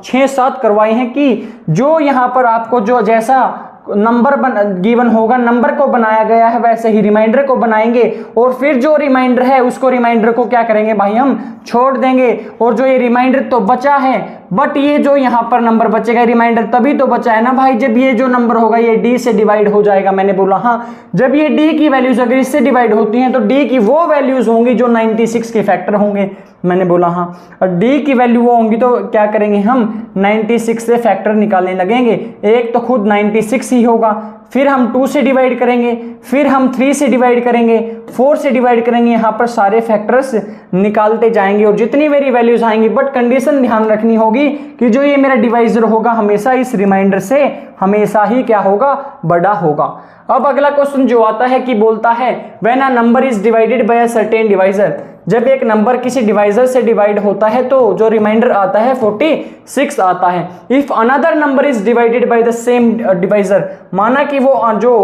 6-7 करवाए हैं कि जो यहाँ पर आपको जो जैसा नंबर गिवन होगा, नंबर को बनाया गया है वैसे ही रिमाइंडर को बनाएंगे और फिर जो रिमाइंडर है उसको रिमाइंडर को क्या करेंगे भाई? हम छोड़ देंगे। और जो ये रिमाइंडर तो बचा है, बट ये जो यहाँ पर नंबर बचेगा, रिमाइंडर तभी तो बचा है ना भाई जब ये जो नंबर होगा ये d से डिवाइड हो जाएगा। मैंने बोला हाँ, जब ये d की वैल्यूज अगर इससे डिवाइड होती हैं तो d की वो वैल्यूज होंगी जो 96 के फैक्टर होंगे। मैंने बोला हाँ, और d की वैल्यू वो होंगी तो क्या करेंगे हम? 96 से फैक्टर निकालने लगेंगे। एक तो खुद 96 ही होगा, फिर हम 2 से डिवाइड करेंगे, फिर हम 3 से डिवाइड करेंगे, 4 से डिवाइड करेंगे, यहाँ पर सारे फैक्टर्स निकालते जाएंगे और जितनी मेरी वैल्यूज आएंगी। बट कंडीशन ध्यान रखनी होगी कि जो ये मेरा डिवाइजर होगा हमेशा इस रिमाइंडर से हमेशा ही क्या होगा? बड़ा होगा। अब अगला क्वेश्चन जो आता है कि बोलता है when a number is divided bye a certain divisor, जब एक नंबर किसी डिवाइजर से डिवाइड होता है तो जो रिमाइंडर आता है 46 आता है। If another number is divided by the same divisor, माना कि वो जो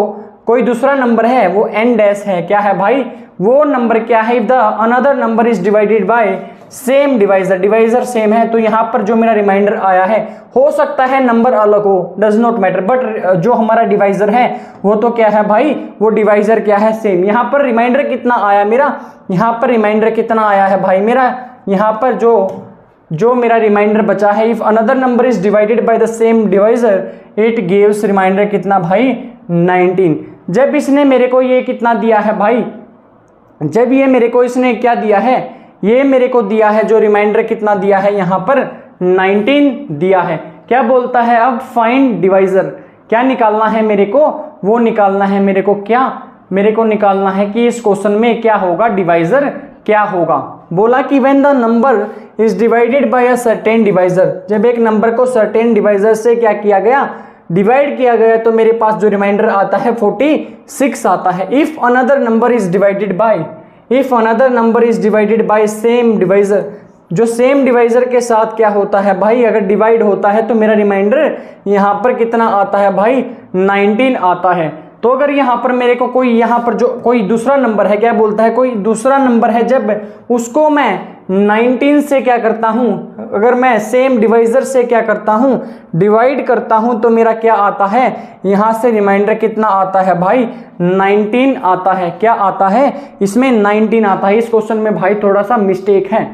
कोई दूसरा नंबर है वो n डैश है, क्या है भाई? वो नंबर क्या है? If the another number is divided bye same divisor, divisor same है, तो यहाँ पर जो मेरा रिमाइंडर आया है हो सकता है नंबर अलग हो, डज नॉट मैटर, बट जो हमारा डिवाइजर है वो तो क्या है भाई? वो डिवाइजर क्या है? सेम। यहाँ पर रिमाइंडर कितना आया मेरा? यहाँ पर रिमाइंडर कितना आया है भाई मेरा? यहाँ पर जो मेरा रिमाइंडर बचा है, if another number is divided by the same divisor it gives remainder कितना भाई? 19। जब इसने मेरे को ये कितना दिया है भाई? जब ये मेरे को इसने क्या दिया है? ये मेरे को दिया है जो रिमाइंडर कितना दिया है? यहाँ पर 19 दिया है। क्या बोलता है अब? Find divisor. क्या निकालना है मेरे को? वो निकालना है मेरे को क्या? मेरे को निकालना है कि इस क्वेश्चन में क्या होगा? डिवाइजर क्या होगा? बोला कि when the number is divided bye a certain divisor, जब एक नंबर को सर्टेन डिवाइजर से क्या किया गया? डिवाइड किया गया, तो मेरे पास जो रिमाइंडर आता है 46 आता है। If another number is divided bye same divisor, जो सेम डिवाइजर के साथ क्या होता है भाई? अगर डिवाइड होता है तो मेरा रिमाइंडर यहाँ पर कितना आता है भाई? 19 आता है। तो अगर यहाँ पर मेरे को कोई यहाँ पर जो कोई दूसरा नंबर है, क्या बोलता है? कोई दूसरा नंबर है, जब उसको मैं 19 से क्या करता हूँ, अगर मैं सेम डिवाइजर से क्या करता हूँ? डिवाइड करता हूँ, तो मेरा क्या आता है? यहाँ से रिमाइंडर कितना आता है भाई? 19 आता है। क्या आता है? इसमें 19 आता है। इस क्वेश्चन में भाई थोड़ा सा मिस्टेक है,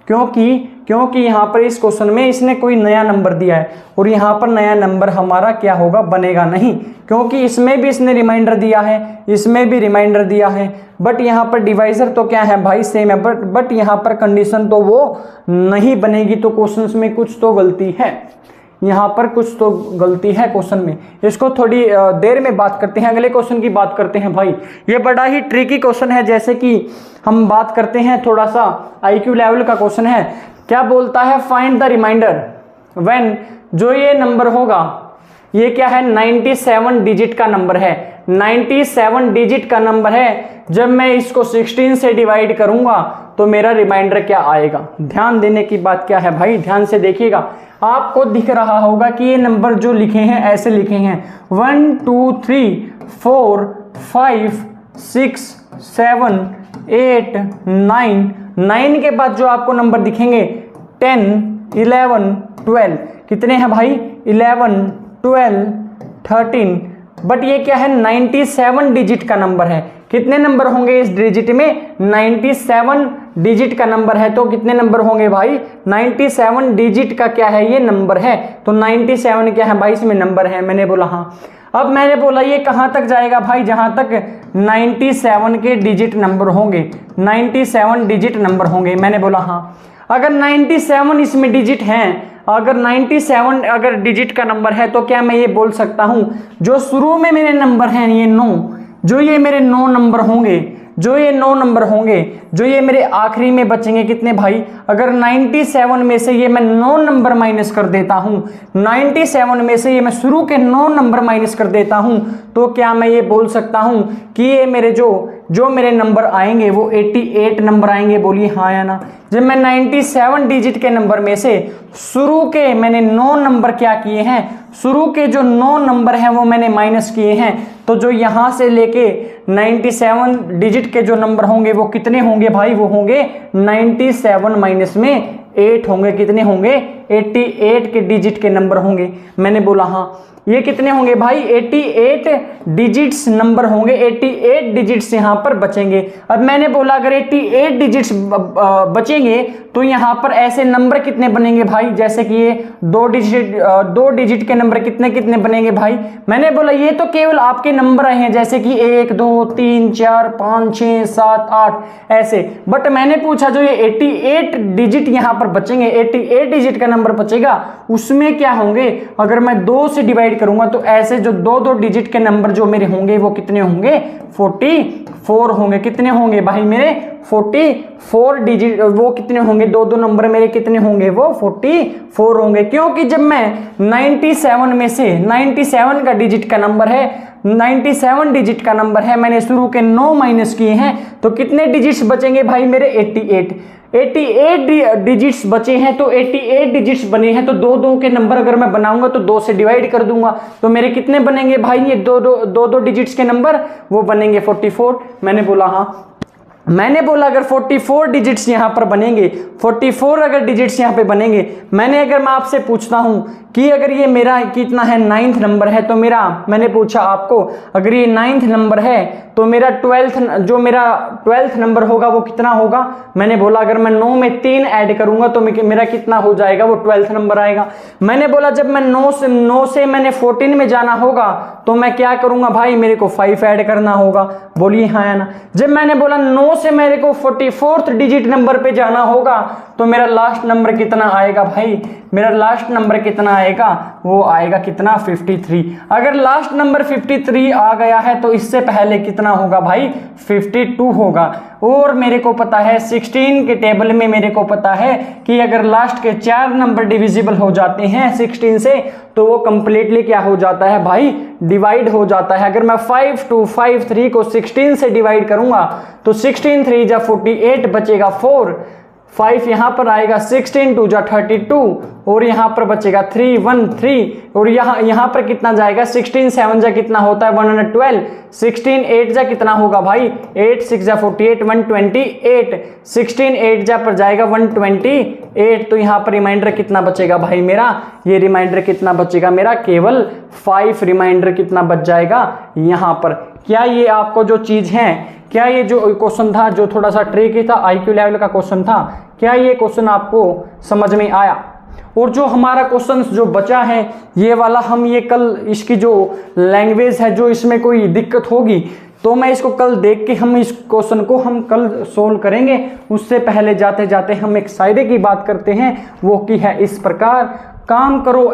क्योंकि यहाँ पर इस क्वेश्चन में इसने कोई नया नंबर दिया है और यहाँ पर नया नंबर हमारा क्या होगा? बनेगा नहीं, क्योंकि इसमें भी इसने रिमाइंडर दिया है, इसमें भी रिमाइंडर दिया है, बट यहाँ पर डिवाइजर तो क्या है भाई? सेम है, बट यहाँ पर कंडीशन तो वो नहीं बनेगी। तो क्वेश्चन में कुछ तो गलती है, यहाँ पर कुछ तो गलती है क्वेश्चन में। इसको थोड़ी देर में बात करते हैं, अगले क्वेश्चन की बात करते हैं भाई। ये बड़ा ही ट्रिकी क्वेश्चन है, जैसे कि हम बात करते हैं थोड़ा सा IQ लेवल का क्वेश्चन है। क्या बोलता है? फाइंड द रिमाइंडर व्हेन, जो ये नंबर होगा ये क्या है? 97 डिजिट का नंबर है, 97 डिजिट का नंबर है। जब मैं इसको 16 से डिवाइड करूंगा तो मेरा रिमाइंडर क्या आएगा? ध्यान देने की बात क्या है भाई? ध्यान से देखिएगा, आपको दिख रहा होगा कि ये नंबर जो लिखे हैं ऐसे लिखे हैं 1 2 3 4 5 6 7 8 9। 9 के बाद जो आपको नंबर दिखेंगे 10 11 12। कितने हैं भाई? 11 12 13। बट ये क्या है? 97 डिजिट का नंबर है। कितने नंबर होंगे इस डिजिट में? 97 डिजिट का नंबर है, तो कितने नंबर होंगे भाई? 97 डिजिट का क्या है? ये नंबर है। तो 97 क्या है भाई? इसमें नंबर है। मैंने बोला हाँ। अब मैंने बोला ये कहां तक जाएगा भाई? जहां तक 97 के डिजिट नंबर होंगे, 97 डिजिट नंबर होंगे। मैंने बोला हाँ। अगर 97 इसमें डिजिट हैं, अगर 97 अगर डिजिट का नंबर है, तो क्या मैं ये बोल सकता हूं जो शुरू में मेरे नंबर हैं ये 9, जो ये मेरे 9 नंबर होंगे, जो ये 9 नंबर होंगे, जो ये मेरे आखिरी में बचेंगे कितने भाई? अगर 97 में से ये मैं 9 नंबर माइनस कर देता हूं, 97 में से ये मैं शुरू के 9 नंबर माइनस कर देता हूं, तो क्या मैं ये बोल सकता हूं कि ये मेरे जो मेरे नंबर आएंगे वो 88 नंबर आएंगे? बोलिए हाँ या ना। जब मैं 97 डिजिट के नंबर में से शुरू के मैंने 9 नंबर क्या किए हैं, शुरू के जो 9 नंबर हैं वो मैंने माइनस किए हैं, तो जो यहां से लेके 97 डिजिट के जो नंबर होंगे वो कितने होंगे भाई? वो होंगे 97 माइनस में 8 होंगे। कितने होंगे? 88 के डिजिट के नंबर होंगे। मैंने बोला हाँ। ये कितने होंगे भाई? 88 डिजिट्स नंबर होंगे, 88 डिजिट्स यहाँ पर बचेंगे। अब मैंने बोला अगर 88 डिजिट्स बचेंगे तो यहाँ पर ऐसे नंबर कितने बनेंगे भाई? जैसे कि ये 2 डिजिट के नंबर कितने कितने बनेंगे भाई? मैंने बोला ये तो केवल आपके नंबर आए हैं, जैसे कि 1 2 3 4 5 6 7 8 ऐसे। बट मैंने पूछा जो ये 88 डिजिट यहाँ पर बचेंगे, 88 डिजिट का नंबर बचेगा, उसमें क्या होंगे? अगर मैं 2 से डिवाइड करूंगा तो ऐसे जो 2 डिजिट के नंबर जो मेरे होंगे वो कितने होंगे? 44 होंगे। कितने होंगे भाई मेरे? 44 डिजिट। वो कितने होंगे? 2 नंबर मेरे कितने होंगे? वो 44 होंगे। क्योंकि जब मैं 97 में से 97 का डिजिट का नंबर है, 97 डिजिट का नंबर है, मैंने शुरू के 9 माइनस किए हैं, तो कितने डिजिट्स बचेंगे भाई मेरे? 88 डिजिट्स बचे हैं। तो 88 डिजिट्स बने हैं, तो 2 के नंबर अगर मैं बनाऊंगा तो 2 से डिवाइड कर दूंगा, तो मेरे कितने बनेंगे भाई? ये 2 डिजिट्स के नंबर वो बनेंगे 44। मैंने बोला हाँ। मैंने बोला अगर 44 डिजिट्स यहां पर बनेंगे, 44 अगर डिजिट्स यहां पे बनेंगे, अगर मैं आपसे पूछता हूं कि अगर ये मेरा कितना है? 9th नंबर है, तो मैंने पूछा आपको अगर ये 9th नंबर है तो मेरा 12th नंबर होगा वो कितना होगा? मैंने बोला अगर मैं 9 में 3 ऐड करूंगा तो मेरा कितना हो जाएगा? वो 12th नंबर आएगा। मैंने बोला जब मैं 9 से मैंने 14 में जाना होगा तो मैं क्या करूंगा भाई? मेरे को 5 ऐड करना होगा। बोलिए हाँ या ना। जब मैंने बोला 9 से मेरे को 44th डिजिट नंबर पे जाना होगा तो मेरा लास्ट नंबर कितना आएगा भाई? मेरा लास्ट नंबर कितना आएगा? वो आएगा कितना? 53। अगर लास्ट नंबर 53 आ गया है तो इससे पहले कितना होगा भाई? 52 होगा। और मेरे को पता है 16 के टेबल में मेरे को पता है कि अगर लास्ट के 4 नंबर डिविजिबल हो जाते हैं 16 से तो वो कंप्लीटली क्या हो जाता है भाई? डिवाइड हो जाता है। अगर मैं 5253 को 16 से डिवाइड करूंगा तो 16 3 जा 48 बचेगा 4, 5 यहां पर आएगा, 16 2 जा 32 और यहां पर बचेगा 3 1 3 और यहां पर कितना जाएगा? 16 7 जा कितना होता है? 112। 16 8 जा कितना होगा भाई? 8 6 जा 48 128। 16 8 जा पर जाएगा 128। तो यहां पर रिमाइंडर कितना बचेगा भाई मेरा? ये रिमाइंडर कितना बचेगा मेरा? केवल 5 रिमाइंडर कितना बच जाएगा यहां पर। क्या ये आपको जो चीज है, क्या ये जो क्वेश्चन था जो थोड़ा सा ट्रिकी था, IQ लेवल का क्वेश्चन था, क्या ये क्वेश्चन आपको समझ में आया? और जो हमारा क्वेश्चन जो बचा है ये वाला, हम ये कल इसकी जो लैंग्वेज है, जो इसमें कोई दिक्कत होगी तो मैं इसको कल देख के हम इस क्वेश्चन को हम कल सोल्व करेंगे। उससे पहले जाते जाते हम एक शायरी की बात करते हैं, वो की है इस प्रकार। काम करो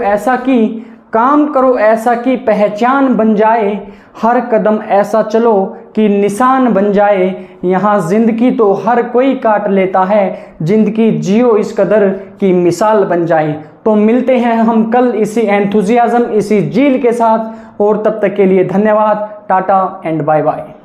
ऐसा कि पहचान बन जाए, हर कदम ऐसा चलो कि निशान बन जाए। यहाँ जिंदगी तो हर कोई काट लेता है, जिंदगी जियो इस कदर की मिसाल बन जाए। तो मिलते हैं हम कल इसी एंथुजियाज्म, इसी जील के साथ, और तब तक के लिए धन्यवाद। Tata and bye bye.